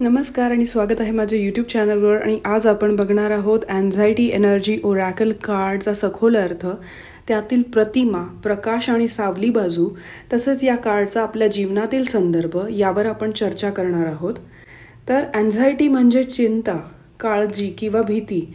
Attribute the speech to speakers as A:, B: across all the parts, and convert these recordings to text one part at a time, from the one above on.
A: नमस्कार आणि स्वागत आहे माझ्या यूट्यूब चॅनलवर. आणि आज आपण बघणार आहोत अँझायटी एनर्जी ओरॅकल कार्डचा सखोल अर्थ, त्यातील प्रतिमा, प्रकाश आणि सावली बाजू, तसेच या कार्डचा आपल्या जीवनातील संदर्भ यावर आपण चर्चा करणार आहोत. तर अँझायटी म्हणजे चिंता, काळजी किंवा भीती.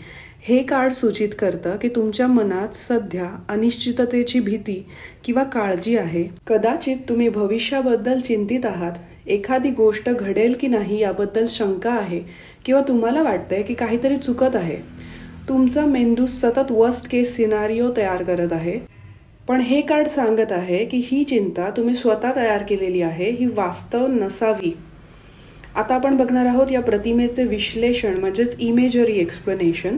A: हे कार्ड सूचित करतं की तुमच्या मनात सध्या अनिश्चिततेची भीती किंवा काळजी आहे. कदाचित तुम्ही भविष्याबद्दल चिंतित आहात, एखादी गोष्ट घडेल की नाही याबद्दल शंका आहे, किंवा तुम्हाला वाटतंय की काहीतरी चुकत आहे. तुमचा मेंदू सतत वर्स्ट केस सिनारिओ तयार करत आहे. पण हे कार्ड सांगत आहे की ही चिंता तुम्ही स्वतः तयार केलेली आहे, ही वास्तव नसावी. आता आपण बघणार आहोत या प्रतिमेचे विश्लेषण म्हणजेच इमेजरी एक्सप्लेनेशन.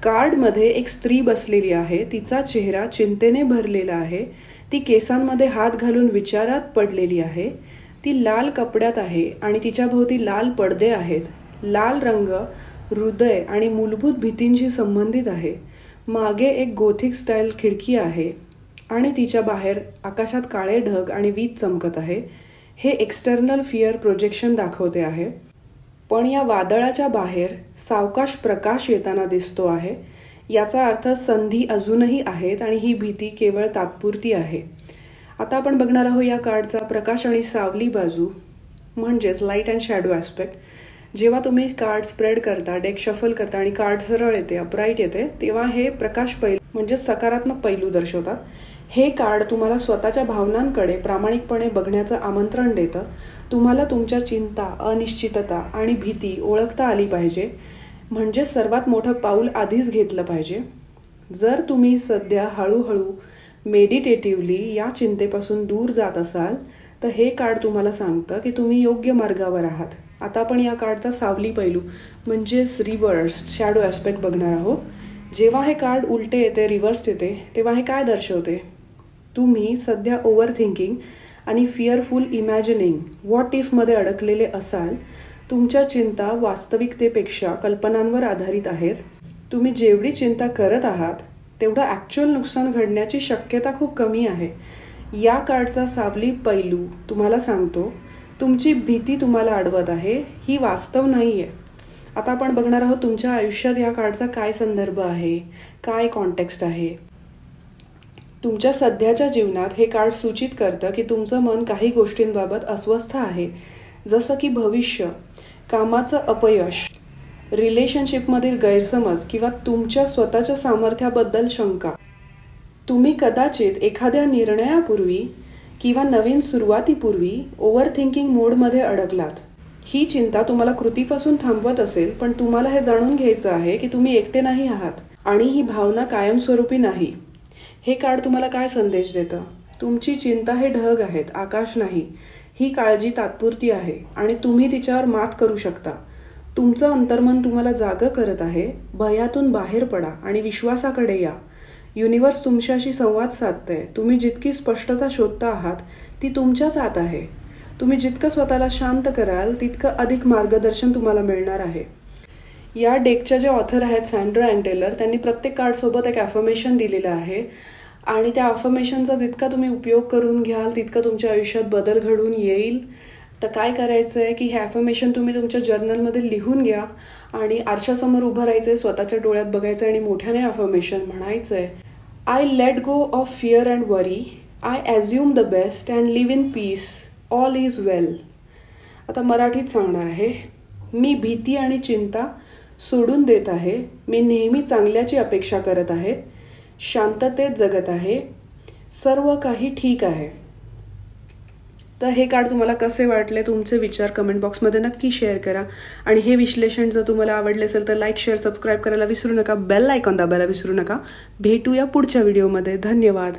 A: कार्डमध्ये एक स्त्री बसलेली आहे. तिचा चेहरा चिंतेने भरलेला आहे. ती केसांमध्ये हात घालून विचारात पडलेली आहे. ती लाल कपड्यात आहे आणि तिच्या भोवती लाल पडदे आहेत. लाल रंग हृदय आणि मूलभूत भीतींशी संबंधित आहे. मागे एक गोथिक स्टाईल खिडकी आहे आणि तिच्या बाहेर आकाशात काळे ढग आणि वीज चमकत आहे. हे एक्सटर्नल फिअर प्रोजेक्शन दाखवते आहे. पण या वादळाच्या बाहेर सावकाश प्रकाश येताना दिसतो आहे. याचा अर्थ संधी अजूनही आहेत आणि ही भीती केवळ तात्पुरती आहे. आता आपण बघणार आहोत या कार्डचा प्रकाश आणि सावली बाजू म्हणजेच लाईट अँड शॅडो ॲस्पेक्ट. जेव्हा तुम्ही कार्ड स्प्रेड करता, डेक शफल करता आणि कार्ड सरळ येते, अपराईट येते, तेव्हा हे प्रकाश पैलू म्हणजे सकारात्मक पैलू दर्शवतात. हे कार्ड तुम्हाला स्वतःच्या भावनांकडे प्रामाणिकपणे बघण्याचं आमंत्रण देतं. तुम्हाला तुमच्या चिंता, अनिश्चितता आणि भीती ओळखता आली पाहिजे, म्हणजे सर्वात मोठं पाऊल आधीच घेतलं पाहिजे. जर तुम्ही सध्या हळूहळू मेडिटेटिव्हली या चिंतेपासून दूर जात असाल, तर हे कार्ड तुम्हाला सांगतं की तुम्ही योग्य मार्गावर आहात. आता आपण या कार्डचा सावली पैलू म्हणजेच रिव्हर्स शॅडो ॲस्पेक्ट बघणार आहोत. जेव्हा हे कार्ड उलटे येते, रिव्हर्स येते, तेव्हा हे काय दर्शवते? तुम्ही सध्या ओव्हर थिंकिंग आणि फिअरफुल इमॅजिनिंग, व्हॉट इफमध्ये अडकलेले असाल. तुमच्या चिंता वास्तविकतेपेक्षा कल्पनांवर आधारित आहेत. तुम्ही जेवढी चिंता करत आहात तेवढं ॲक्च्युअल नुकसान घडण्याची शक्यता खूप कमी आहे. या कार्डचा सावली पैलू तुम्हाला सांगतो तुमची भीती तुम्हाला अडवत आहे, ही वास्तव नाही आहे. आता आपण बघणार आहोत तुमच्या आयुष्यात या कार्डचा काय संदर्भ आहे, काय कॉन्टेक्स्ट आहे. तुमच्या सध्याच्या जीवनात हे कार्ड सूचित करतं की तुमचं मन काही गोष्टींबाबत अस्वस्थ आहे, जसं की भविष्य, कामाचं अपयश, रिलेशनशिपमधील गैरसमज किंवा तुमच्या स्वतःच्या सामर्थ्याबद्दल शंका. तुम्ही कदाचित एखाद्या निर्णयापूर्वी किंवा नवीन सुरुवातीपूर्वी ओव्हर थिंकिंग मोडमध्ये अडकलात. ही चिंता तुम्हाला कृतीपासून थांबवत असेल, पण तुम्हाला हे जाणून घ्यायचं आहे की तुम्ही एकटे नाही आहात आणि ही भावना कायमस्वरूपी नाही. हे कार्ड तुम्हाला काय संदेश देतं? तुमची चिंता हे ढग आहेत, आकाश नाही. ही काळजी तात्पुरती आहे आणि तुम्ही तिच्यावर मात करू शकता. तुमचं अंतर्मन तुम्हाला जागं करत आहे. भयातून बाहेर पडा आणि विश्वासाकडे या. युनिव्हर्स तुमच्याशी संवाद साधतंय. तुम्ही जितकी स्पष्टता शोधता आहात ती तुमच्याच आत आहे. तुम्ही जितकं स्वतःला शांत कराल तितकं अधिक मार्गदर्शन तुम्हाला मिळणार आहे. या डेकच्या जे ऑथर आहेत सँड्रा अँड टेलर, त्यांनी प्रत्येक कार्डसोबत एक अफर्मेशन दिलेलं आहे आणि त्या अफर्मेशनचा जितका तुम्ही उपयोग करून घ्याल तितकं तुमच्या आयुष्यात बदल घडून येईल. तर काय करायचं आहे की हे अफर्मेशन तुम्ही तुमच्या जर्नलमध्ये लिहून घ्या आणि आरशासमोर उभं राहायचं, स्वतःच्या डोळ्यात बघायचं आणि मोठ्याने अफर्मेशन म्हणायचं आहे. I let go of fear and worry, I assume the best and live in peace, all is well. आता मराठीत सांगणार आहे. मी भीती आणि चिंता सोडून देत आहे. मी नेहमी चांगल्याची अपेक्षा करत आहे. शांततेत जगत आहे. सर्व काही ठीक आहे. तर हे कार्ड तुम्हाला कसे वाटले? तुमचे विचार कमेंट बॉक्समध्ये नक्की शेअर करा. आणि हे विश्लेषण जर तुम्हाला आवडले असेल तर लाईक, शेअर, सबस्क्राईब करायला विसरू नका. बेल आयकॉन दाबायला विसरू नका. भेटूया पुढच्या व्हिडिओमध्ये. धन्यवाद.